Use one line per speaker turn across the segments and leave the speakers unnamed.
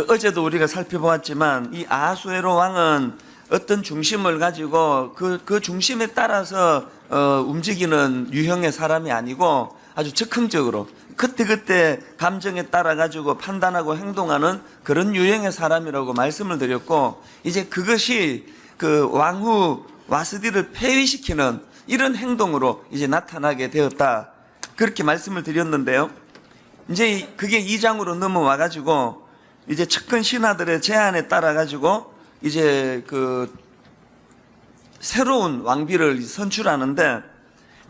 어제도 우리가 살펴보았지만 이 아하수에로 왕은 어떤 중심을 가지고 그 중심에 따라서 움직이는 유형의 사람이 아니고 아주 즉흥적으로 그때그때 감정에 따라 가지고 판단하고 행동하는 그런 유형의 사람이라고 말씀을 드렸고, 이제 그것이 그 왕후 와스디를 폐위시키는 이런 행동으로 이제 나타나게 되었다, 그렇게 말씀을 드렸는데요. 이제 그게 2장으로 넘어와 가지고 이제 측근 신하들의 제안에 따라 가지고 이제 그 새로운 왕비를 선출하는데,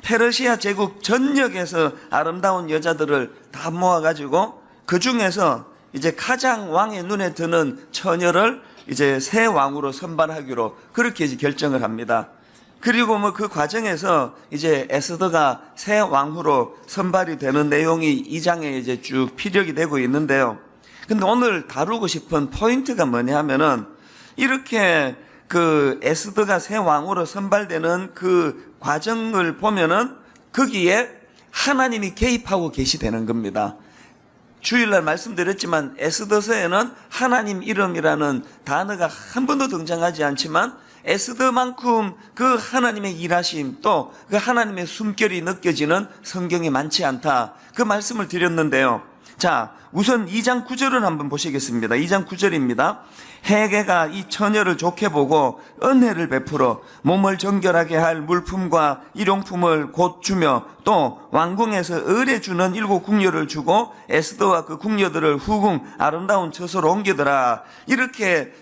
페르시아 제국 전역에서 아름다운 여자들을 다 모아가지고 그 중에서 이제 가장 왕의 눈에 드는 처녀를 이제 새 왕으로 선발하기로 그렇게 이제 결정을 합니다. 그리고 뭐 그 과정에서 이제 에스더가 새 왕후로 선발이 되는 내용이 2장에 이제 쭉 피력이 되고 있는데요. 근데 오늘 다루고 싶은 포인트가 뭐냐 하면은, 이렇게 그 에스더가 새 왕으로 선발되는 그 과정을 보면은 거기에 하나님이 개입하고 계시다는 겁니다. 주일날 말씀드렸지만 에스더서에는 하나님 이름이라는 단어가 한 번도 등장하지 않지만 에스더만큼 그 하나님의 일하심, 또 그 하나님의 숨결이 느껴지는 성경이 많지 않다, 그 말씀을 드렸는데요. 자, 우선 2장 9절을 한번 보시겠습니다. 2장 9절입니다. 헤게가 이 처녀를 좋게 보고 은혜를 베풀어 몸을 정결하게 할 물품과 일용품을 곧 주며, 또 왕궁에서 을에 주는 7 궁녀를 주고 에스더와 그 궁녀들을 후궁 아름다운 처소로 옮기더라. 이렇게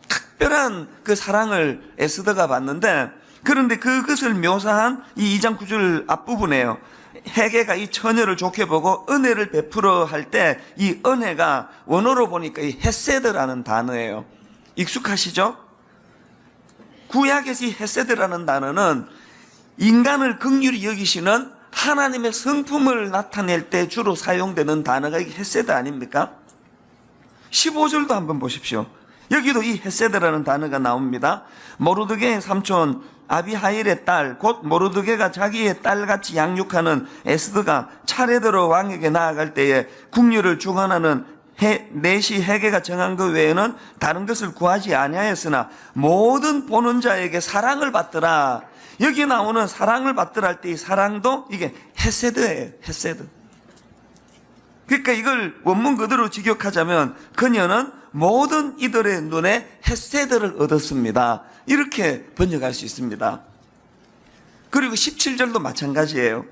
특별한 그 사랑을 에스더가 받는데, 그런데 그것을 묘사한 이 2장 9절 앞부분에요. 헤게가 이 처녀를 좋게 보고 은혜를 베풀어 할 때 이 은혜가 원어로 보니까 이 헤세드라는 단어예요. 익숙하시죠? 구약에서 이 헤세드라는 단어는 인간을 긍휼히 여기시는 하나님의 성품을 나타낼 때 주로 사용되는 단어가 이 헤세드 아닙니까? 15절도 한번 보십시오. 여기도 이 헤세드라는 단어가 나옵니다. 모르드게의 삼촌 아비하일의 딸, 곧 모르드게가 자기의 딸같이 양육하는 에스더가 차례대로 왕에게 나아갈 때에 궁녀를 주관하는 내시 헤게가 정한 것 외에는 다른 것을 구하지 아니하였으나 모든 보는 자에게 사랑을 받더라. 여기 나오는 사랑을 받더라 할 때 이 사랑도 이게 헤세드예요. 헤세드. 그러니까 이걸 원문 그대로 직역하자면 그녀는 모든 이들의 눈에 헤세드를 얻었습니다, 이렇게 번역할 수 있습니다. 그리고 17절도 마찬가지예요.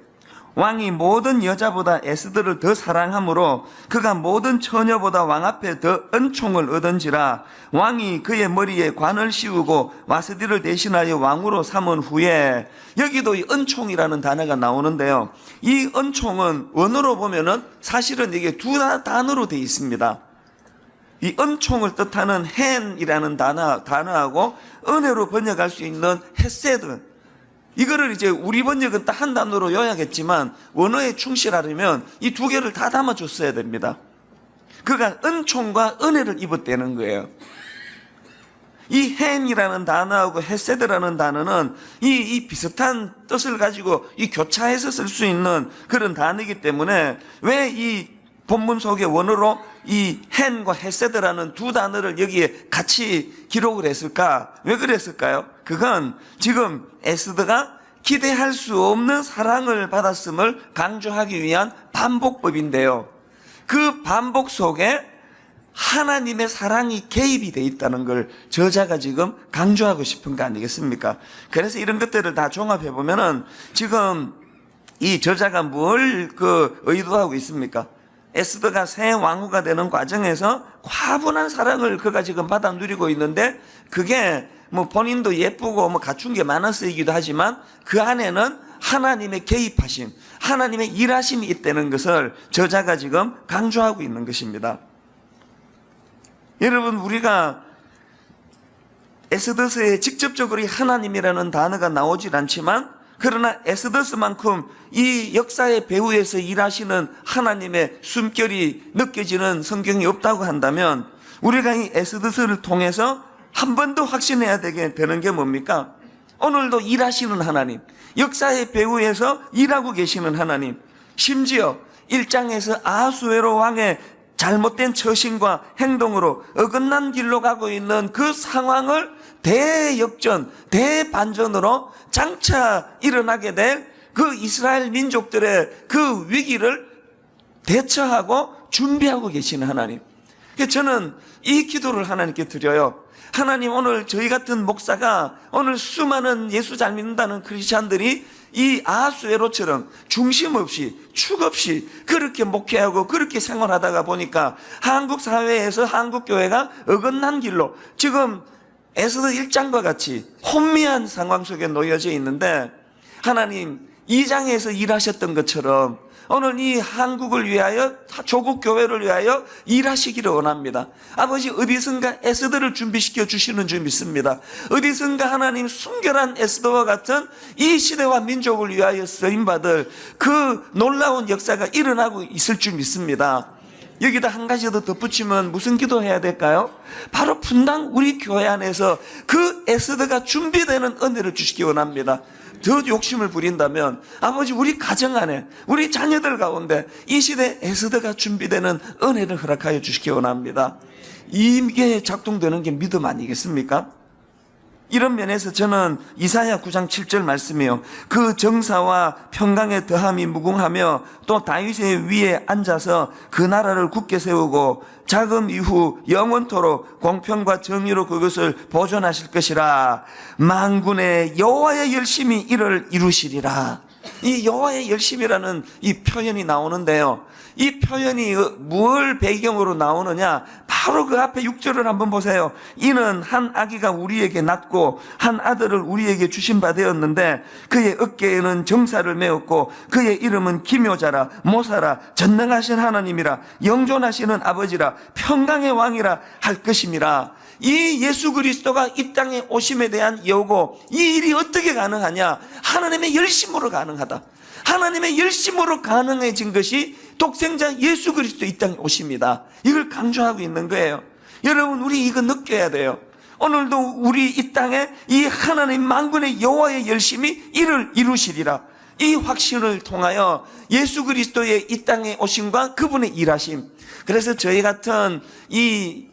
왕이 모든 여자보다 에스더를 더 사랑하므로 그가 모든 처녀보다 왕 앞에 더 은총을 얻은지라. 왕이 그의 머리에 관을 씌우고 와스디를 대신하여 왕으로 삼은 후에, 여기도 이 은총이라는 단어가 나오는데요. 이 은총은 원어로 보면은 사실은 이게 두 단어로 되어 있습니다. 이 은총을 뜻하는 헨이라는 단어하고 은혜로 번역할 수 있는 헤세드, 이거를 이제 우리 번역은 딱 한 단어로 요약했지만 원어에 충실하려면 이 두 개를 다 담아줬어야 됩니다. 그가 은총과 은혜를 입었다는 거예요. 이 헨이라는 단어하고 헤세드라는 단어는 이 비슷한 뜻을 가지고 이 교차해서 쓸 수 있는 그런 단어이기 때문에 왜 이 본문 속의 원어로 이 헨과 헤세드라는 두 단어를 여기에 같이 기록을 했을까? 왜 그랬을까요? 그건 지금 에스더가 기대할 수 없는 사랑을 받았음을 강조하기 위한 반복법인데요. 그 반복 속에 하나님의 사랑이 개입이 되어 있다는 걸 저자가 지금 강조하고 싶은 거 아니겠습니까? 그래서 이런 것들을 다 종합해 보면은 지금 이 저자가 뭘 의도하고 있습니까? 에스더가 새 왕후가 되는 과정에서 과분한 사랑을 그가 지금 받아 누리고 있는데, 그게 뭐 본인도 예쁘고 뭐 갖춘 게 많아서이기도 하지만 그 안에는 하나님의 개입하심, 하나님의 일하심이 있다는 것을 저자가 지금 강조하고 있는 것입니다. 여러분, 우리가 에스더서에 직접적으로 이 하나님이라는 단어가 나오질 않지만, 그러나 에스더서만큼 이 역사의 배후에서 일하시는 하나님의 숨결이 느껴지는 성경이 없다고 한다면, 우리가 이 에스더서를 통해서 한 번 더 확신해야 되는 게 뭡니까? 오늘도 일하시는 하나님, 역사의 배후에서 일하고 계시는 하나님, 심지어 1장에서 아하수에로 왕의 잘못된 처신과 행동으로 어긋난 길로 가고 있는 그 상황을 대역전, 대반전으로 장차 일어나게 될 그 이스라엘 민족들의 그 위기를 대처하고 준비하고 계시는 하나님. 그래서 저는 이 기도를 하나님께 드려요. 하나님, 오늘 저희 같은 목사가, 오늘 수많은 예수 잘 믿는다는 크리스찬들이 이 아하수에로처럼 중심 없이, 축 없이 그렇게 목회하고 그렇게 생활하다가 보니까 한국 사회에서 한국 교회가 어긋난 길로 지금 에스더 1장과 같이 혼미한 상황 속에 놓여져 있는데, 하나님, 2장에서 일하셨던 것처럼 오늘 이 한국을 위하여, 조국 교회를 위하여 일하시기를 원합니다. 아버지, 어디선가 에스더를 준비시켜 주시는 줄 믿습니다. 어디선가 하나님 순결한 에스더와 같은 이 시대와 민족을 위하여 쓰임받을 그 놀라운 역사가 일어나고 있을 줄 믿습니다. 여기다 한 가지 더 덧붙이면 무슨 기도해야 될까요? 바로 분당 우리 교회 안에서 그 에스더가 준비되는 은혜를 주시기 원합니다. 더 욕심을 부린다면 아버지, 우리 가정 안에, 우리 자녀들 가운데 이 시대 에스더가 준비되는 은혜를 허락하여 주시기 원합니다. 이게 작동되는 게 믿음 아니겠습니까? 이런 면에서 저는 이사야 9장 7절 말씀이요, 그 정사와 평강의 더함이 무궁하며 또 다윗의 위에 앉아서 그 나라를 굳게 세우고 자금 이후 영원토록 공평과 정의로 그것을 보존하실 것이라. 만군의 여호와의 열심히 이를 이루시리라. 이 여호와의 열심이라는 이 표현이 나오는데요, 이 표현이 무엇을 배경으로 나오느냐? 바로 그 앞에 6절을 한번 보세요. 이는 한 아기가 우리에게 낳고 한 아들을 우리에게 주신 바 되었는데 그의 어깨에는 정사를 메었고 그의 이름은 기묘자라, 모사라, 전능하신 하나님이라, 영존하시는 아버지라, 평강의 왕이라 할 것임이라. 이 예수 그리스도가 이 땅에 오심에 대한 예고, 이 일이 어떻게 가능하냐? 하나님의 열심으로 가능하다. 하나님의 열심으로 가능해진 것이 독생자 예수 그리스도 이 땅에 오십니다. 이걸 강조하고 있는 거예요. 여러분, 우리 이거 느껴야 돼요. 오늘도 우리 이 땅에 이 하나님 만군의 여호와의 열심이 이를 이루시리라. 이 확신을 통하여 예수 그리스도의 이 땅에 오심과 그분의 일하심. 그래서 저희 같은 이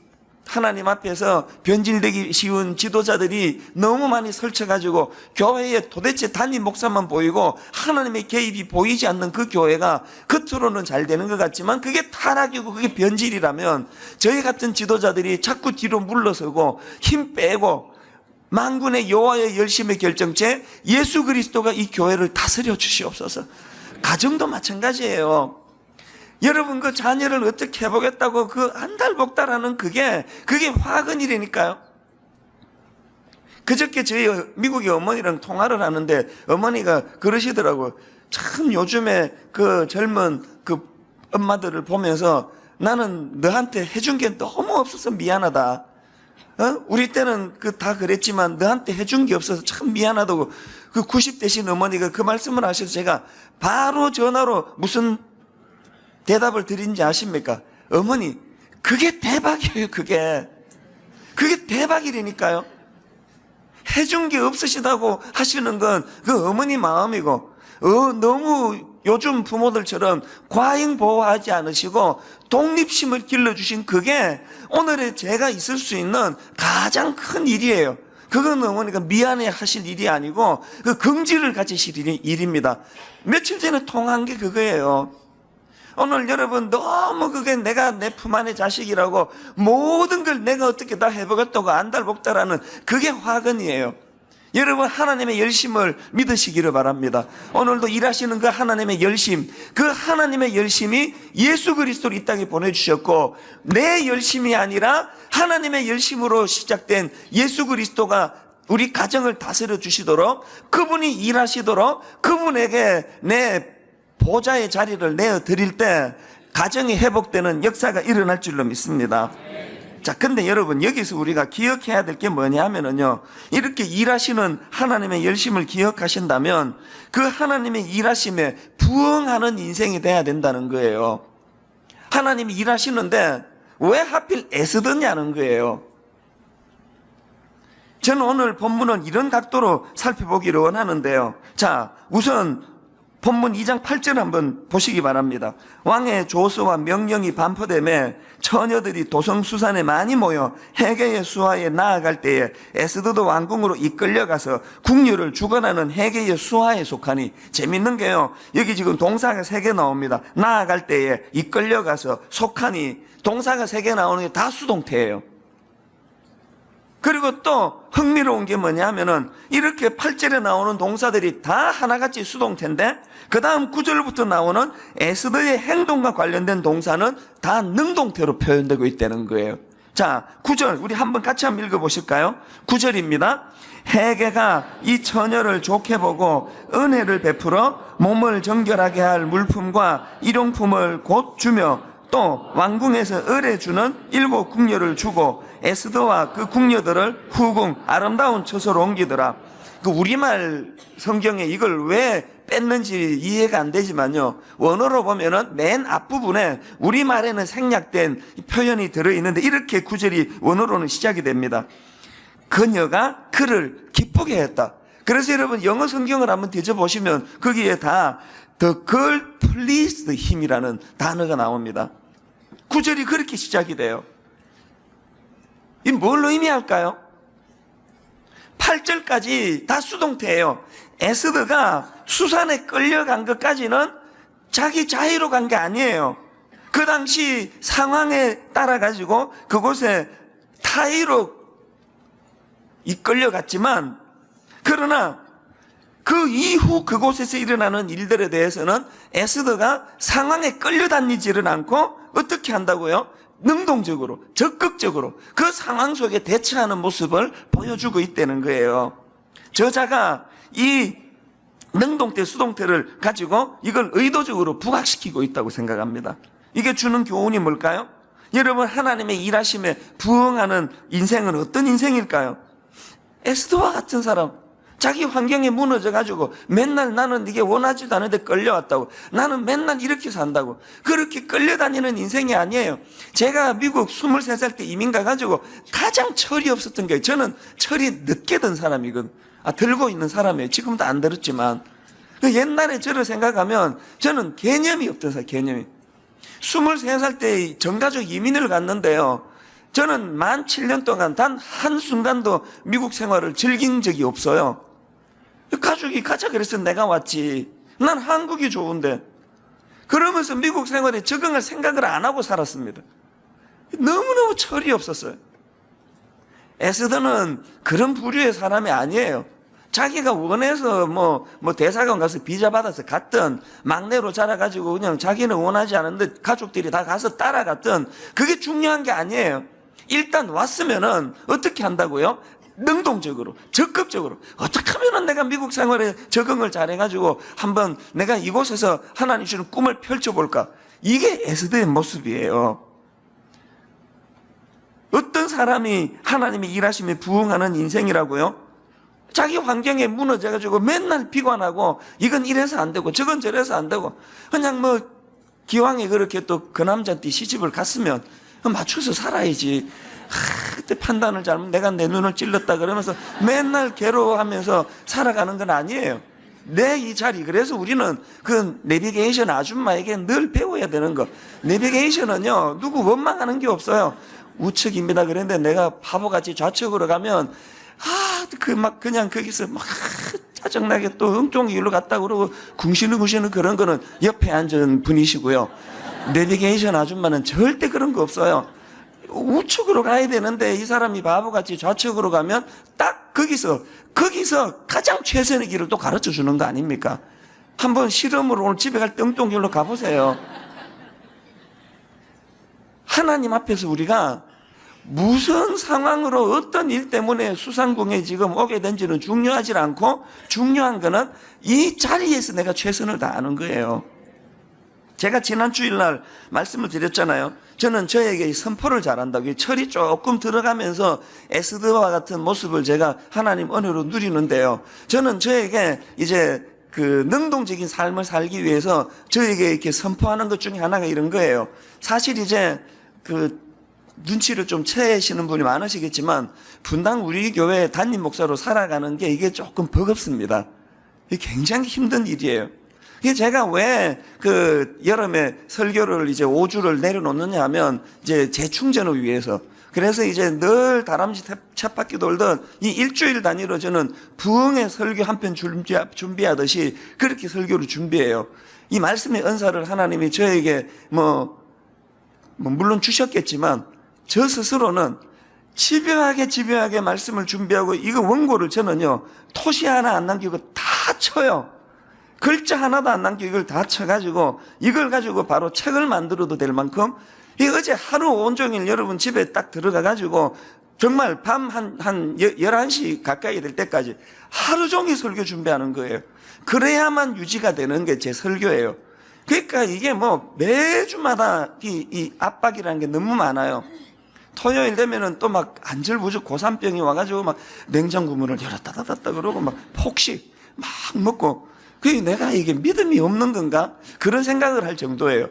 하나님 앞에서 변질되기 쉬운 지도자들이 너무 많이 설쳐가지고 교회에 도대체 담임 목사만 보이고 하나님의 개입이 보이지 않는 그 교회가 겉으로는 잘 되는 것 같지만 그게 타락이고 그게 변질이라면 저희 같은 지도자들이 자꾸 뒤로 물러서고 힘 빼고 만군의 여호와의 열심의 결정체 예수 그리스도가 이 교회를 다스려 주시옵소서. 가정도 마찬가지예요. 여러분, 그 자녀를 어떻게 해보겠다고 그 안달복달하는 그게 화근이라니까요. 그저께 저희 미국의 어머니랑 통화를 하는데 어머니가 그러시더라고요. 참 요즘에 그 젊은 그 엄마들을 보면서 나는 너한테 해준 게 너무 없어서 미안하다. 우리 때는 다 그랬지만 너한테 해준 게 없어서 참 미안하다고 그 90대신 어머니가 그 말씀을 하셔서 제가 바로 전화로 무슨 대답을 드린지 아십니까? 어머니, 그게 대박이에요. 그게 대박이라니까요. 해준 게 없으시다고 하시는 건 그 어머니 마음이고, 너무 요즘 부모들처럼 과잉 보호하지 않으시고 독립심을 길러주신 그게 오늘의 제가 있을 수 있는 가장 큰 일이에요. 그건 어머니가 미안해 하실 일이 아니고 그 긍지를 가지실 일입니다. 며칠 전에 통화한 게 그거예요. 오늘 여러분, 너무 그게 내가 내 품 안의 자식이라고 모든 걸 내가 어떻게 다 해보겠다고 안달복달하는 그게 화근이에요. 여러분, 하나님의 열심을 믿으시기를 바랍니다. 오늘도 일하시는 그 하나님의 열심, 그 하나님의 열심이 예수 그리스도를 이 땅에 보내주셨고 내 열심이 아니라 하나님의 열심으로 시작된 예수 그리스도가 우리 가정을 다스려 주시도록, 그분이 일하시도록 그분에게 내 보좌의 자리를 내어드릴 때 가정이 회복되는 역사가 일어날 줄로 믿습니다. 자, 근데 여러분, 여기서 우리가 기억해야 될 게 뭐냐 하면은요, 이렇게 일하시는 하나님의 열심을 기억하신다면 그 하나님의 일하심에 부응하는 인생이 돼야 된다는 거예요. 하나님이 일하시는데 왜 하필 애쓰느냐는 거예요. 저는 오늘 본문은 이런 각도로 살펴보기를 원하는데요. 자, 우선 본문 2장 8절 한번 보시기 바랍니다. 왕의 조서와 명령이 반포됨에 처녀들이 도성수산에 많이 모여 해계의 수하에 나아갈 때에 에스더도 왕궁으로 이끌려가서 궁녀를 주관하는 해계의 수하에 속하니, 재밌는 게요, 여기 지금 동사가 3개 나옵니다. 나아갈 때에, 이끌려가서, 속하니, 동사가 3개 나오는 게 다 수동태예요. 그리고 또 흥미로운 게 뭐냐면은 이렇게 8절에 나오는 동사들이 다 하나같이 수동태인데 그 다음 9절부터 나오는 에스더의 행동과 관련된 동사는 다 능동태로 표현되고 있다는 거예요. 자, 9절 우리 한번 같이 한번 읽어보실까요? 9절입니다. 해계가 이 처녀를 좋게 보고 은혜를 베풀어 몸을 정결하게 할 물품과 일용품을 곧 주며 또 왕궁에서 을에 주는 7 궁녀를 주고 에스더와 그 궁녀들을 후궁 아름다운 처소로 옮기더라. 그 우리말 성경에 이걸 왜 뺐는지 이해가 안 되지만요, 원어로 보면은 맨 앞부분에 우리말에는 생략된 표현이 들어있는데 이렇게 구절이 원어로는 시작이 됩니다. 그녀가 그를 기쁘게 했다. 그래서 여러분 영어 성경을 한번 뒤져보시면 거기에 다 The girl pleased him이라는 단어가 나옵니다. 구절이 그렇게 시작이 돼요. 이 뭘로 의미할까요? 8절까지 다 수동태예요. 에스더가 수산에 끌려간 것까지는 자기 자의로 간 게 아니에요. 그 당시 상황에 따라 가지고 그곳에 타의로 이끌려갔지만, 그러나 그 이후 그곳에서 일어나는 일들에 대해서는 에스더가 상황에 끌려다니지는 않고 어떻게 한다고요? 능동적으로, 적극적으로 그 상황 속에 대처하는 모습을 보여주고 있다는 거예요. 저자가 이 능동태, 수동태를 가지고 이걸 의도적으로 부각시키고 있다고 생각합니다. 이게 주는 교훈이 뭘까요? 여러분, 하나님의 일하심에 부응하는 인생은 어떤 인생일까요? 에스더와 같은 사람, 자기 환경에 무너져가지고 맨날 나는 이게 원하지도 않은데 끌려왔다고, 나는 맨날 이렇게 산다고, 그렇게 끌려다니는 인생이 아니에요. 제가 미국 23살 때 이민 가가지고 가장 철이 없었던 게, 저는 철이 늦게 든 사람이거든. 들고 있는 사람이에요. 지금도 안 들었지만. 옛날에 저를 생각하면 저는 개념이 없던 사람, 개념이. 23살 때 전가족 이민을 갔는데요, 저는 만 7년 동안 단 한순간도 미국 생활을 즐긴 적이 없어요. 가족이 가자 그래서 내가 왔지. 난 한국이 좋은데. 그러면서 미국 생활에 적응할 생각을 안 하고 살았습니다. 너무너무 철이 없었어요. 에스더는 그런 부류의 사람이 아니에요. 자기가 원해서 뭐 대사관 가서 비자 받아서 갔든, 막내로 자라가지고 그냥 자기는 원하지 않은데 가족들이 다 가서 따라갔든, 그게 중요한 게 아니에요. 일단 왔으면은 어떻게 한다고요? 능동적으로, 적극적으로 어떻게 하면은 내가 미국 생활에 적응을 잘해가지고 한번 내가 이곳에서 하나님 주는 꿈을 펼쳐볼까? 이게 에스더의 모습이에요. 어떤 사람이 하나님의 일하심에 부응하는 인생이라고요? 자기 환경에 무너져가지고 맨날 비관하고 이건 이래서 안 되고 저건 저래서 안 되고, 그냥 기왕에 그렇게 또 그 남자한테 시집을 갔으면 맞춰서 살아야지. 그때 판단을 잘못, 내가 내 눈을 찔렀다 그러면서 맨날 괴로워하면서 살아가는 건 아니에요. 내 이 자리. 그래서 우리는 그 내비게이션 아줌마에게 늘 배워야 되는 거. 내비게이션은요, 누구 원망하는 게 없어요. 우측입니다 그랬는데 내가 바보같이 좌측으로 가면 그냥 거기서 짜증나게 또 엉뚱한 길로 갔다 그러고 궁시는 그런 거는 옆에 앉은 분이시고요. 내비게이션 아줌마는 절대 그런 거 없어요. 우측으로 가야 되는데 이 사람이 바보같이 좌측으로 가면 딱 거기서 가장 최선의 길을 또 가르쳐 주는 거 아닙니까? 한번 실험으로 오늘 집에 갈 때 엉뚱한 길로 가보세요. 하나님 앞에서 우리가 무슨 상황으로 어떤 일 때문에 수상궁에 지금 오게 된지는 중요하지 않고, 중요한 거는 이 자리에서 내가 최선을 다하는 거예요. 제가 지난 주일날 말씀을 드렸잖아요. 저는 저에게 선포를 잘한다고, 철이 조금 들어가면서 에스더와 같은 모습을 제가 하나님 은혜로 누리는데요, 저는 저에게 이제 그 능동적인 삶을 살기 위해서 저에게 이렇게 선포하는 것 중에 하나가 이런 거예요. 사실 이제 그 눈치를 좀 채시는 분이 많으시겠지만 분당 우리 교회 담임 목사로 살아가는 게 이게 조금 버겁습니다. 이게 굉장히 힘든 일이에요. 그게 제가 왜 그 여름에 설교를 이제 5주를 내려놓느냐 하면 이제 재충전을 위해서. 그래서 이제 늘 다람쥐 쳇바퀴 돌던 이 일주일 단위로 저는 부흥의 설교 한 편 준비하듯이 그렇게 설교를 준비해요. 이 말씀의 은사를 하나님이 저에게 물론 주셨겠지만 저 스스로는 집요하게 말씀을 준비하고 이거 원고를 저는요 토시 하나 안 남기고 다 쳐요. 글자 하나도 안 남기고 이걸 다 쳐가지고 이걸 가지고 바로 책을 만들어도 될 만큼 어제 하루 온종일 여러분 집에 딱 들어가가지고 정말 밤 한 11시 가까이 될 때까지 하루 종일 설교 준비하는 거예요. 그래야만 유지가 되는 게 제 설교예요. 그러니까 이게 매주마다 이 압박이라는 게 너무 많아요. 토요일 되면은 또 막 안절부절 고산병이 와가지고 막 냉장고 문을 열었다 닫았다 그러고 막 폭식 막 먹고 그게 내가 이게 믿음이 없는 건가? 그런 생각을 할 정도예요.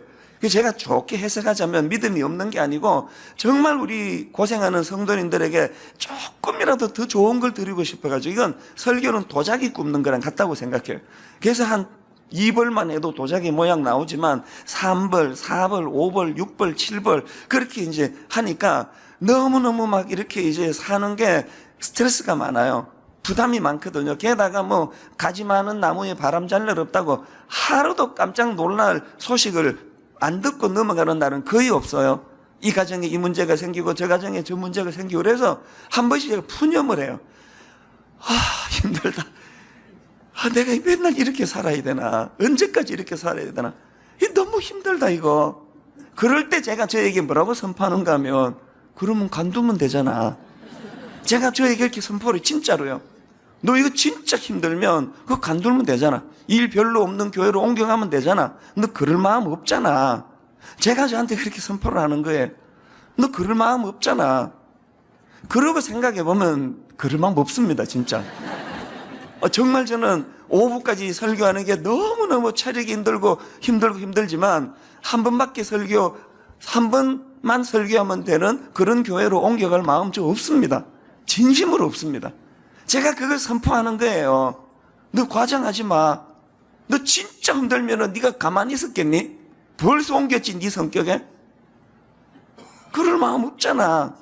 제가 좋게 해석하자면 믿음이 없는 게 아니고 정말 우리 고생하는 성도님들에게 조금이라도 더 좋은 걸 드리고 싶어가지고 이건 설교는 도자기 굽는 거랑 같다고 생각해요. 그래서 한 2벌만 해도 도자기 모양 나오지만 3벌, 4벌, 5벌, 6벌, 7벌 그렇게 이제 하니까 너무너무 막 이렇게 이제 사는 게 스트레스가 많아요. 부담이 많거든요. 게다가 가지 많은 나무에 바람 잘 일 없다고 하루도 깜짝 놀랄 소식을 안 듣고 넘어가는 날은 거의 없어요. 이 가정에 이 문제가 생기고 저 가정에 저 문제가 생기고 그래서 한 번씩 제가 푸념을 해요. 힘들다. 내가 맨날 이렇게 살아야 되나? 언제까지 이렇게 살아야 되나? 너무 힘들다 이거. 그럴 때 제가 저에게 뭐라고 선포하는가 하면 그러면 간두면 되잖아. 제가 저에게 이렇게 선포를 진짜로요. 너 이거 진짜 힘들면 그거 간두면 되잖아. 일 별로 없는 교회로 옮겨가면 되잖아. 너 그럴 마음 없잖아. 제가 저한테 그렇게 선포를 하는 거예요. 너 그럴 마음 없잖아. 그러고 생각해 보면 그럴 마음 없습니다 진짜. 정말 저는 오후까지 설교하는 게 너무너무 체력이 힘들지만 한 번만 설교하면 되는 그런 교회로 옮겨갈 마음 좀 없습니다. 진심으로 없습니다. 제가 그걸 선포하는 거예요. 너 과장하지 마. 너 진짜 힘들면 네가 가만히 있었겠니? 벌써 옮겼지 네 성격에? 그럴 마음 없잖아.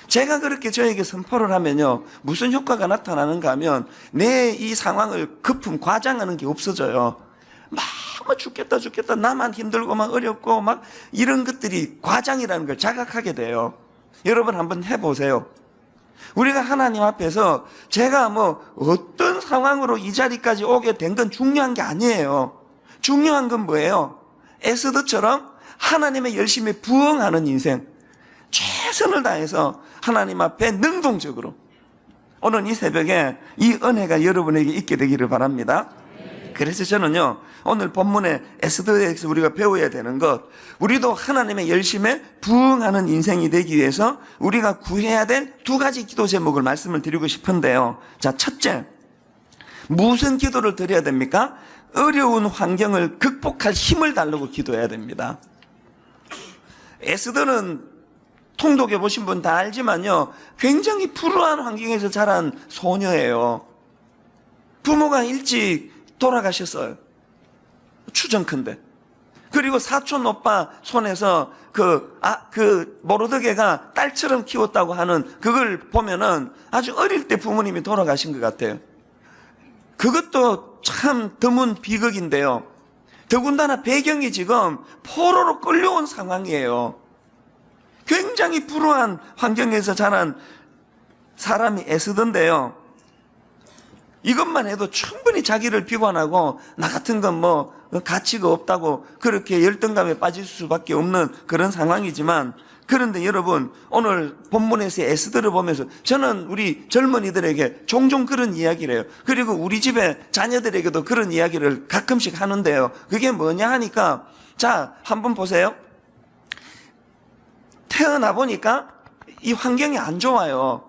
제가 그렇게 저에게 선포를 하면요 무슨 효과가 나타나는가 하면 내 이 상황을 과장하는 게 없어져요. 막 죽겠다 나만 힘들고 막 어렵고 막 이런 것들이 과장이라는 걸 자각하게 돼요. 여러분 한번 해보세요. 우리가 하나님 앞에서 제가 어떤 상황으로 이 자리까지 오게 된 건 중요한 게 아니에요. 중요한 건 뭐예요? 에스더처럼 하나님의 열심에 부응하는 인생, 최선을 다해서 하나님 앞에 능동적으로 오늘 이 새벽에 이 은혜가 여러분에게 있게 되기를 바랍니다. 그래서 저는요 오늘 본문의 에스더에서 우리가 배워야 되는 것, 우리도 하나님의 열심에 부응하는 인생이 되기 위해서 우리가 구해야 될 두 가지 기도 제목을 말씀을 드리고 싶은데요. 자, 첫째, 무슨 기도를 드려야 됩니까? 어려운 환경을 극복할 힘을 달라고 기도해야 됩니다. 에스더는 통독해 보신 분 다 알지만요 굉장히 불우한 환경에서 자란 소녀예요. 부모가 일찍 돌아가셨어요. 추정컨대. 그리고 사촌 오빠 손에서 그 모르드게가 딸처럼 키웠다고 하는 그걸 보면은 아주 어릴 때 부모님이 돌아가신 것 같아요. 그것도 참 드문 비극인데요. 더군다나 배경이 지금 포로로 끌려온 상황이에요. 굉장히 불우한 환경에서 자란 사람이 에스더인데요. 이것만 해도 충분히 자기를 비관하고 나 같은 건 가치가 없다고 그렇게 열등감에 빠질 수밖에 없는 그런 상황이지만, 그런데 여러분 오늘 본문에서 에스더를 보면서 저는 우리 젊은이들에게 종종 그런 이야기를 해요. 그리고 우리 집에 자녀들에게도 그런 이야기를 가끔씩 하는데요. 그게 뭐냐 하니까 자 한번 보세요. 태어나 보니까 이 환경이 안 좋아요.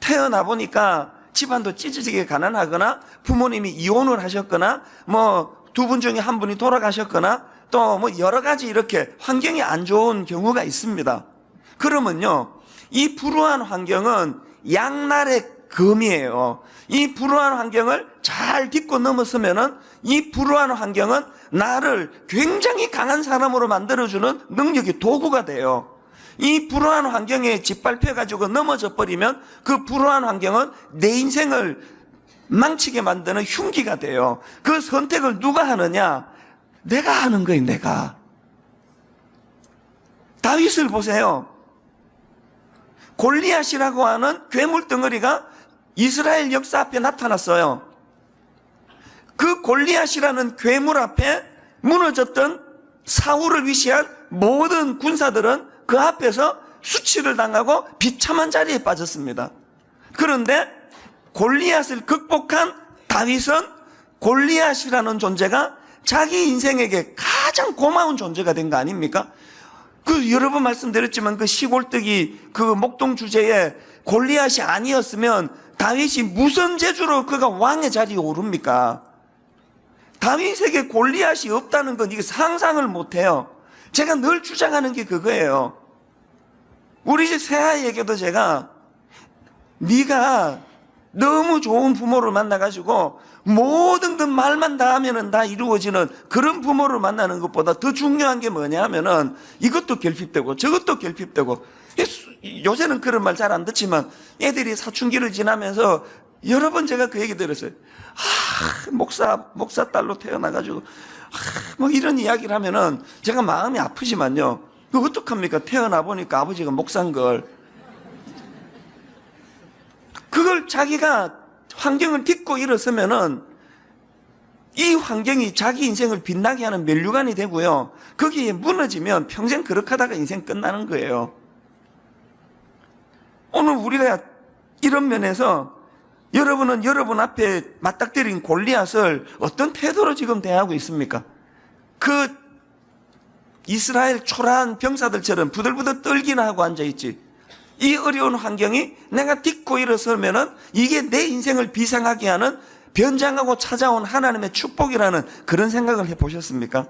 태어나 보니까 집안도 찌질하게 가난하거나 부모님이 이혼을 하셨거나 두 분 중에 한 분이 돌아가셨거나 또 여러 가지 이렇게 환경이 안 좋은 경우가 있습니다. 그러면요 이 불우한 환경은 양날의 검이에요. 이 불우한 환경을 잘 딛고 넘어서면은 이 불우한 환경은 나를 굉장히 강한 사람으로 만들어주는 능력의 도구가 돼요. 이 불우한 환경에 짓밟혀가지고 넘어져 버리면 그 불우한 환경은 내 인생을 망치게 만드는 흉기가 돼요. 그 선택을 누가 하느냐? 내가 하는 거예요, 내가. 다윗을 보세요. 골리앗이라고 하는 괴물 덩어리가 이스라엘 역사 앞에 나타났어요. 그 골리앗이라는 괴물 앞에 무너졌던 사울을 위시한 모든 군사들은 그 앞에서 수치를 당하고 비참한 자리에 빠졌습니다. 그런데 골리앗을 극복한 다윗은 골리앗이라는 존재가 자기 인생에게 가장 고마운 존재가 된 거 아닙니까? 여러 번 말씀드렸지만 그 시골뜨기 그 목동 주제에 골리앗이 아니었으면 다윗이 무슨 재주로 그가 왕의 자리에 오릅니까? 다윗에게 골리앗이 없다는 건 이게 상상을 못해요. 제가 늘 주장하는 게 그거예요. 우리 집 새아이에게도 제가 네가 너무 좋은 부모를 만나가지고 모든 그 말만 다 하면은 다 이루어지는 그런 부모를 만나는 것보다 더 중요한 게 뭐냐 하면은 이것도 결핍되고 저것도 결핍되고, 요새는 그런 말 잘 안 듣지만 애들이 사춘기를 지나면서 여러 번 제가 그 얘기 들었어요. 목사 딸로 태어나가지고 뭐 이런 이야기를 하면은 제가 마음이 아프지만요, 그 어떡합니까? 태어나 보니까 아버지가 목사인 걸. 그걸 자기가 환경을 딛고 일어서면은 이 환경이 자기 인생을 빛나게 하는 면류관이 되고요, 거기에 무너지면 평생 그렇게 하다가 인생 끝나는 거예요. 오늘 우리가 이런 면에서 여러분은 여러분 앞에 맞닥뜨린 골리앗을 어떤 태도로 지금 대하고 있습니까? 그 이스라엘 초라한 병사들처럼 부들부들 떨기나 하고 앉아있지. 이 어려운 환경이 내가 딛고 일어서면은 이게 내 인생을 비상하게 하는 변장하고 찾아온 하나님의 축복이라는 그런 생각을 해보셨습니까?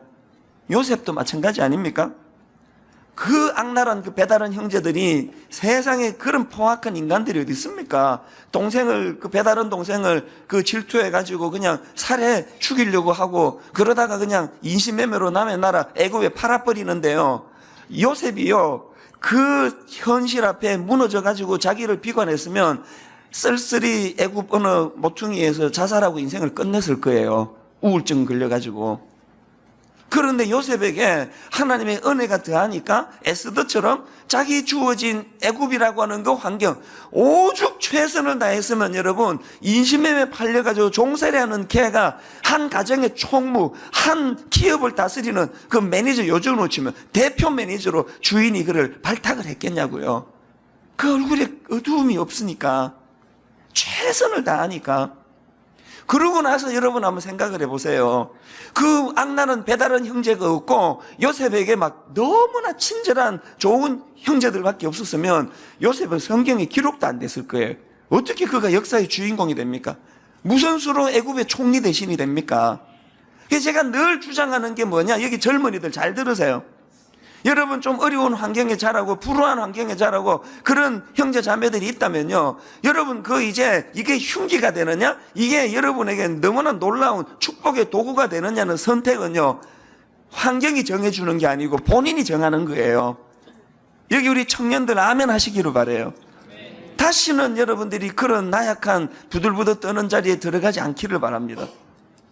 요셉도 마찬가지 아닙니까? 그 악랄한 그 배다른 형제들이 세상에 그런 포악한 인간들이 어디 있습니까? 동생을, 그 배다른 동생을 그 질투해가지고 그냥 살해 죽이려고 하고, 그러다가 그냥 인신매매로 남의 나라 애굽에 팔아버리는데요, 요셉이요, 그 현실 앞에 무너져가지고 자기를 비관했으면 쓸쓸히 애굽 어느 모퉁이에서 자살하고 인생을 끝냈을 거예요. 우울증 걸려가지고. 그런데 요셉에게 하나님의 은혜가 더하니까 에스더처럼 자기 주어진 애굽이라고 하는 그 환경, 오죽 최선을 다했으면 여러분, 인신매매 팔려가지고 종살이하는 걔가 한 가정의 총무, 한 기업을 다스리는 그 매니저, 요즘으로 치면 대표 매니저로 주인이 그를 발탁을 했겠냐고요. 그 얼굴에 어두움이 없으니까, 최선을 다하니까. 그러고 나서 여러분 한번 생각을 해보세요. 그 악랄한 배다른 형제가 없고 요셉에게 막 너무나 친절한 좋은 형제들밖에 없었으면 요셉은 성경에 기록도 안 됐을 거예요. 어떻게 그가 역사의 주인공이 됩니까? 무슨 수로 애굽의 총리 대신이 됩니까? 그래서 제가 늘 주장하는 게 뭐냐, 여기 젊은이들 잘 들으세요. 여러분 좀 어려운 환경에 자라고 불우한 환경에 자라고 그런 형제 자매들이 있다면요, 여러분 이제 이게 흉기가 되느냐, 이게 여러분에게 너무나 놀라운 축복의 도구가 되느냐는 선택은요, 환경이 정해주는 게 아니고 본인이 정하는 거예요. 여기 우리 청년들 아멘 하시기를 바라요. 다시는 여러분들이 그런 나약한 부들부들 떠는 자리에 들어가지 않기를 바랍니다.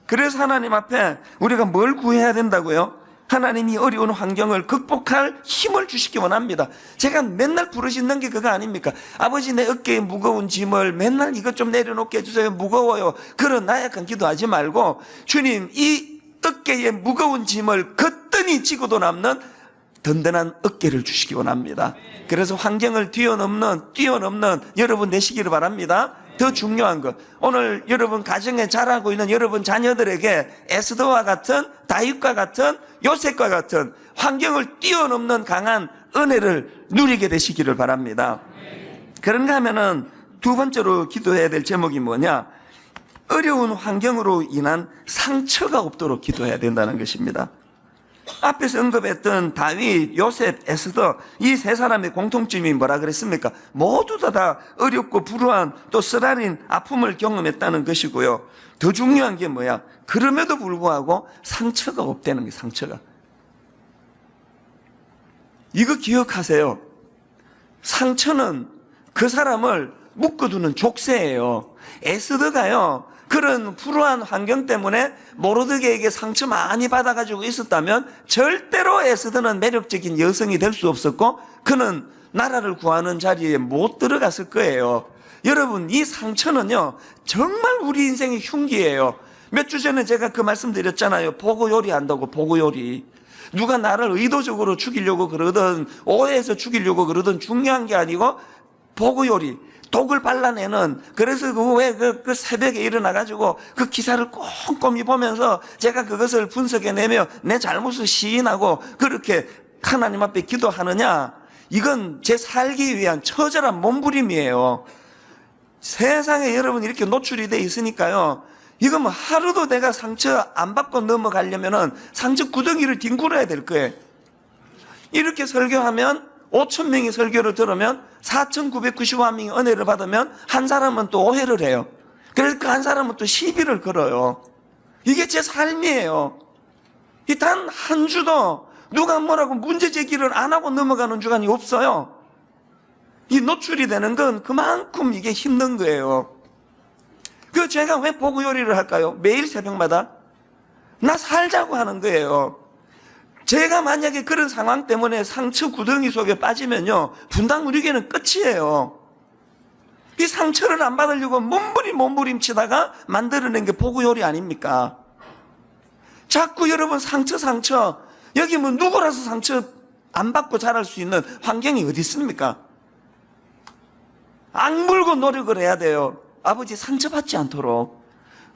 그래서 하나님 앞에 우리가 뭘 구해야 된다고요? 하나님이 어려운 환경을 극복할 힘을 주시기 원합니다. 제가 맨날 부르짖는 게 그거 아닙니까? 아버지, 내 어깨에 무거운 짐을 맨날 이것 좀 내려놓게 해주세요. 무거워요. 그런 나약한 기도하지 말고, 주님, 이 어깨에 무거운 짐을 거뜬히 지고도 남는 든든한 어깨를 주시기 원합니다. 그래서 환경을 뛰어넘는 여러분 되시기를 바랍니다. 더 중요한 것, 오늘 여러분 가정에 자라고 있는 여러분 자녀들에게 에스더와 같은, 다윗과 같은, 요셉과 같은 환경을 뛰어넘는 강한 은혜를 누리게 되시기를 바랍니다. 그런가 하면은 두 번째로 기도해야 될 제목이 뭐냐, 어려운 환경으로 인한 상처가 없도록 기도해야 된다는 것입니다. 앞에서 언급했던 다윗, 요셉, 에스더 이 세 사람의 공통점이 뭐라 그랬습니까? 모두 다 어렵고 불우한 또 쓰라린 아픔을 경험했다는 것이고요. 더 중요한 게 뭐야? 그럼에도 불구하고 상처가 없다는 게 상처가. 이거 기억하세요. 상처는 그 사람을 묶어두는 족쇄예요. 에스더가요, 그런 불우한 환경 때문에 모르드게에게 상처 많이 받아가지고 있었다면 절대로 에스더는 매력적인 여성이 될 수 없었고 그는 나라를 구하는 자리에 못 들어갔을 거예요. 여러분, 이 상처는요 정말 우리 인생의 흉기예요. 몇 주 전에 제가 그 말씀 드렸잖아요. 보고 요리한다고. 보고 요리. 누가 나를 의도적으로 죽이려고 그러든 오해해서 죽이려고 그러든 중요한 게 아니고 보고 요리, 독을 발라내는. 그래서 그 새벽에 일어나가지고 그 기사를 꼼꼼히 보면서 제가 그것을 분석해내며 내 잘못을 시인하고 그렇게 하나님 앞에 기도하느냐, 이건 제 살기 위한 처절한 몸부림이에요. 세상에 여러분 이렇게 노출이 돼 있으니까요, 이거 뭐 하루도 내가 상처 안 받고 넘어가려면은 상처 구덩이를 뒹굴어야 될 거예요. 이렇게 설교하면 5,000명이 설교를 들으면 4,991명이 은혜를 받으면 한 사람은 또 오해를 해요. 그래서 그 한 사람은 또 시비를 걸어요. 이게 제 삶이에요. 이 단 한 주도 누가 뭐라고 문제 제기를 안 하고 넘어가는 주간이 없어요. 이 노출이 되는 건 그만큼 이게 힘든 거예요. 그 제가 왜 보고 요리를 할까요? 매일 새벽마다 나 살자고 하는 거예요. 제가 만약에 그런 상황 때문에 상처 구덩이 속에 빠지면요, 분당 우리에게는 끝이에요. 이 상처를 안 받으려고 몸부림치다가 만들어낸 게 보고 요리 아닙니까? 자꾸 여러분 상처 여기 뭐 누구라서 상처 안 받고 자랄 수 있는 환경이 어디 있습니까? 악물고 노력을 해야 돼요. 아버지 상처받지 않도록,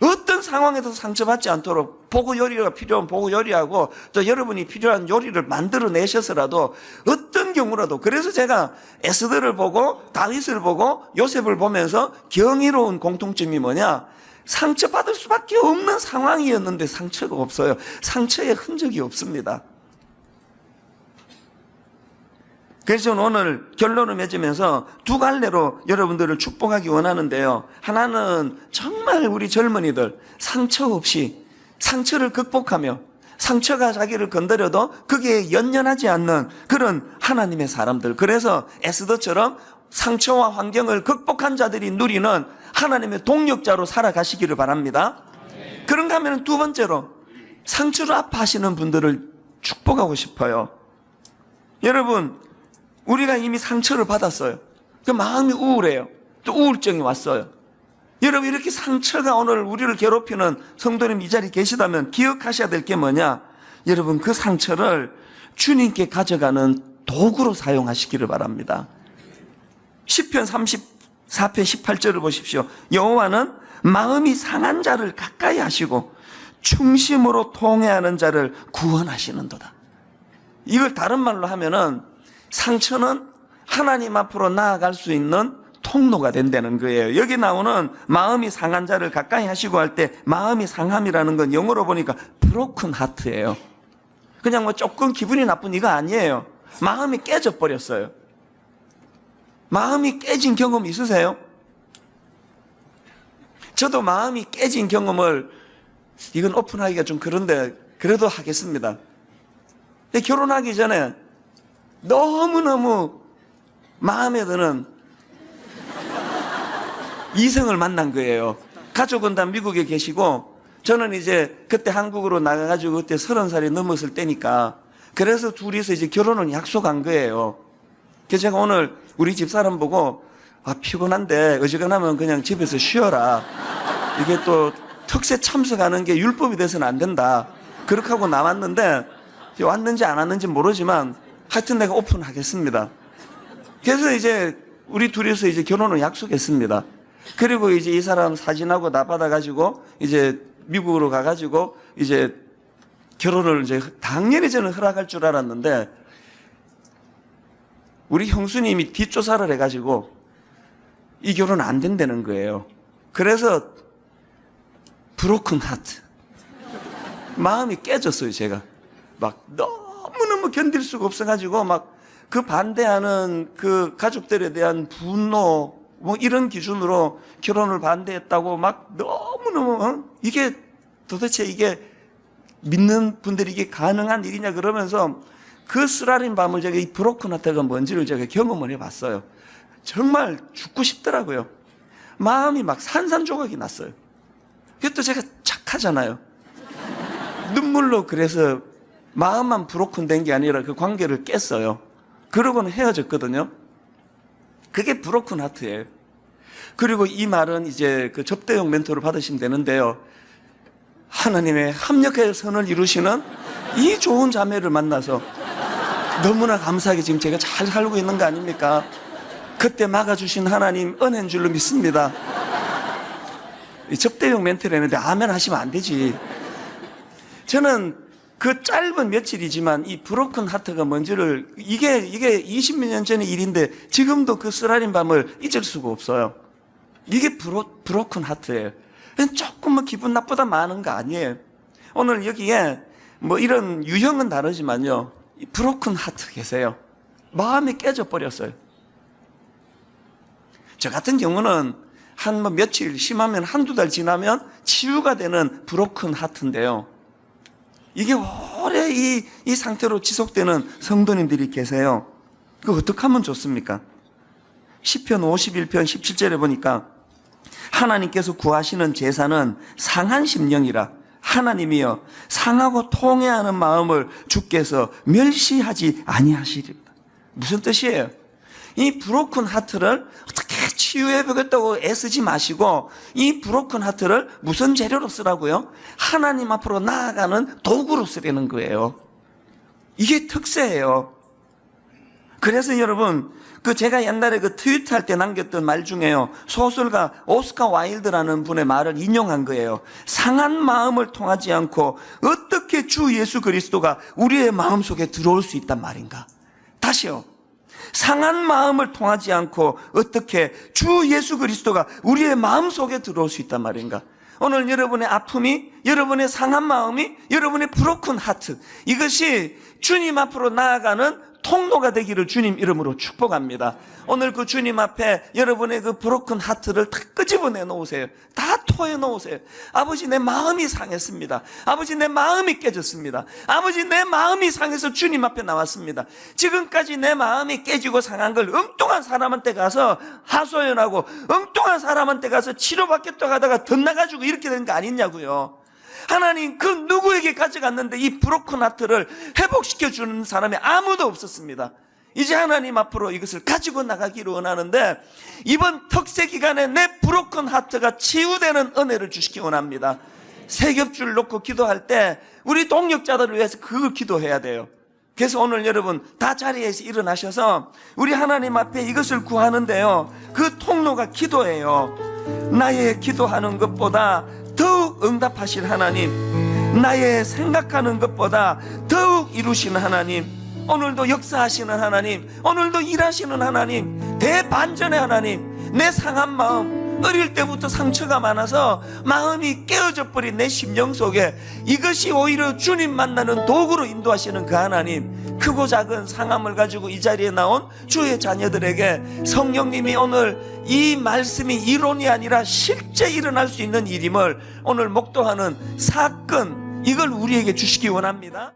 어떤 상황에도 상처받지 않도록 보고 요리가 필요한 보고 요리하고 또 여러분이 필요한 요리를 만들어내셔서라도 어떤 경우라도. 그래서 제가 에스더를 보고 다윗을 보고 요셉을 보면서 경이로운 공통점이 뭐냐, 상처받을 수밖에 없는 상황이었는데 상처가 없어요. 상처의 흔적이 없습니다. 그래서 저는 오늘 결론을 맺으면서 두 갈래로 여러분들을 축복하기 원하는데요. 하나는 정말 우리 젊은이들 상처 없이 상처를 극복하며 상처가 자기를 건드려도 그게 연연하지 않는 그런 하나님의 사람들. 그래서 에스더처럼 상처와 환경을 극복한 자들이 누리는 하나님의 동력자로 살아가시기를 바랍니다. 그런가 하면 두 번째로 상처로 아파하시는 분들을 축복하고 싶어요. 여러분, 우리가 이미 상처를 받았어요. 그 마음이 우울해요. 또 우울증이 왔어요. 여러분, 이렇게 상처가 오늘 우리를 괴롭히는 성도님 이 자리에 계시다면 기억하셔야 될 게 뭐냐, 여러분 그 상처를 주님께 가져가는 도구로 사용하시기를 바랍니다. 시편 34편 18절을 보십시오. 여호와는 마음이 상한 자를 가까이 하시고 충심으로 통회하는 자를 구원하시는도다. 이걸 다른 말로 하면은 상처는 하나님 앞으로 나아갈 수 있는 통로가 된다는 거예요. 여기 나오는 마음이 상한 자를 가까이 하시고 할 때 마음이 상함이라는 건 영어로 보니까 broken heart예요. 그냥 뭐 조금 기분이 나쁜 이거 아니에요. 마음이 깨져 버렸어요. 마음이 깨진 경험 있으세요? 저도 마음이 깨진 경험을, 이건 오픈하기가 좀 그런데 그래도 하겠습니다. 결혼하기 전에 너무너무 마음에 드는 이성을 만난 거예요. 가족은 다 미국에 계시고 저는 이제 그때 한국으로 나가가지고 그때 30살이 넘었을 때니까, 그래서 둘이서 이제 결혼을 약속한 거예요. 그래서 제가 오늘 우리 집사람 보고 피곤한데 어지간하면 그냥 집에서 쉬어라. 이게 또 특세 참석하는 게 율법이 돼서는 안 된다. 그렇게 하고 나왔는데 왔는지 안 왔는지 모르지만 하여튼 내가 오픈하겠습니다. 그래서 이제 우리 둘이서 이제 결혼을 약속했습니다. 그리고 이제 이 사람 사진하고 나 받아가지고 이제 미국으로 가가지고 이제 결혼을 이제 당연히 저는 허락할 줄 알았는데 우리 형수님이 뒷조사를 해가지고 이 결혼 안 된다는 거예요. 그래서 브로큰 하트, 마음이 깨졌어요. 제가 막 너무너무 견딜 수가 없어가지고 막 그 반대하는 그 가족들에 대한 분노 뭐 이런 기준으로 결혼을 반대했다고 막 너무너무 이게 도대체 이게 믿는 분들이 이게 가능한 일이냐 그러면서 그 쓰라린 밤을 제가 이 브로큰 하트가 뭔지를 제가 경험을 해봤어요. 정말 죽고 싶더라고요. 마음이 막 산산조각이 났어요. 그것도 제가 착하잖아요. 눈물로 그래서 마음만 브로큰 된 게 아니라 그 관계를 깼어요. 그러고는 헤어졌거든요. 그게 브로큰 하트예요. 그리고 이 말은 이제 그 접대용 멘토를 받으시면 되는데요. 하나님의 합력의 선을 이루시는 이 좋은 자매를 만나서 너무나 감사하게 지금 제가 잘 살고 있는 거 아닙니까? 그때 막아주신 하나님 은혜인 줄로 믿습니다. 접대용 멘트를 했는데 아멘 하시면 안 되지. 저는 그 짧은 며칠이지만 이 브로큰 하트가 뭔지를 이게 20몇 년 전의 일인데 지금도 그 쓰라린 밤을 잊을 수가 없어요. 이게 브로큰 하트예요. 조금만 기분 나쁘다 많은 거 아니에요. 오늘 여기에 뭐 이런 유형은 다르지만요, 브로큰 하트 계세요. 마음이 깨져 버렸어요. 저 같은 경우는 한 뭐 며칠, 심하면 한두 달 지나면 치유가 되는 브로큰 하트인데요. 이게 오래 이 상태로 지속되는 성도님들이 계세요. 그거 어떻게 하면 좋습니까? 시편 51편 17절에 보니까 하나님께서 구하시는 제사는 상한 심령이라 하나님이여 상하고 통회하는 마음을 주께서 멸시하지 아니하시리다. 무슨 뜻이에요? 이 브로큰 하트를 어떻게 치유해보겠다고 애쓰지 마시고 이 브로큰 하트를 무슨 재료로 쓰라고요? 하나님 앞으로 나아가는 도구로 쓰라는 거예요. 이게 특세예요. 그래서 여러분, 그 제가 옛날에 그 트위터할 때 남겼던 말 중에요, 소설가 오스카 와일드라는 분의 말을 인용한 거예요. 상한 마음을 통하지 않고 어떻게 주 예수 그리스도가 우리의 마음속에 들어올 수 있단 말인가? 다시요. 상한 마음을 통하지 않고 어떻게 주 예수 그리스도가 우리의 마음속에 들어올 수 있단 말인가? 오늘 여러분의 아픔이, 여러분의 상한 마음이, 여러분의 브로큰 하트, 이것이 주님 앞으로 나아가는 통로가 되기를 주님 이름으로 축복합니다. 오늘 그 주님 앞에 여러분의 그 브로큰 하트를 다 끄집어내 놓으세요. 다 토해 놓으세요. 아버지, 내 마음이 상했습니다. 아버지, 내 마음이 깨졌습니다. 아버지, 내 마음이 상해서 주님 앞에 나왔습니다. 지금까지 내 마음이 깨지고 상한 걸 엉뚱한 사람한테 가서 하소연하고 엉뚱한 사람한테 가서 치료받겠다고 하다가 덧나가지고 이렇게 된 거 아니냐고요. 하나님, 그 누구에게 가져갔는데 이 브로큰 하트를 회복시켜주는 사람이 아무도 없었습니다. 이제 하나님 앞으로 이것을 가지고 나가기를 원하는데 이번 특세 기간에 내 브로큰 하트가 치유되는 은혜를 주시기 원합니다. 세 겹줄 놓고 기도할 때 우리 동역자들을 위해서 그걸 기도해야 돼요. 그래서 오늘 여러분 다 자리에서 일어나셔서 우리 하나님 앞에 이것을 구하는데요, 그 통로가 기도예요. 나의 기도하는 것보다 더욱 응답하실 하나님, 나의 생각하는 것보다 더욱 이루시는 하나님, 오늘도 역사하시는 하나님, 오늘도 일하시는 하나님, 대반전의 하나님, 내 상한 마음, 어릴 때부터 상처가 많아서 마음이 깨어져 버린 내 심령 속에 이것이 오히려 주님 만나는 도구로 인도하시는 그 하나님, 크고 작은 상함을 가지고 이 자리에 나온 주의 자녀들에게 성령님이 오늘 이 말씀이 이론이 아니라 실제 일어날 수 있는 일임을 오늘 목도하는 사건, 이걸 우리에게 주시기 원합니다.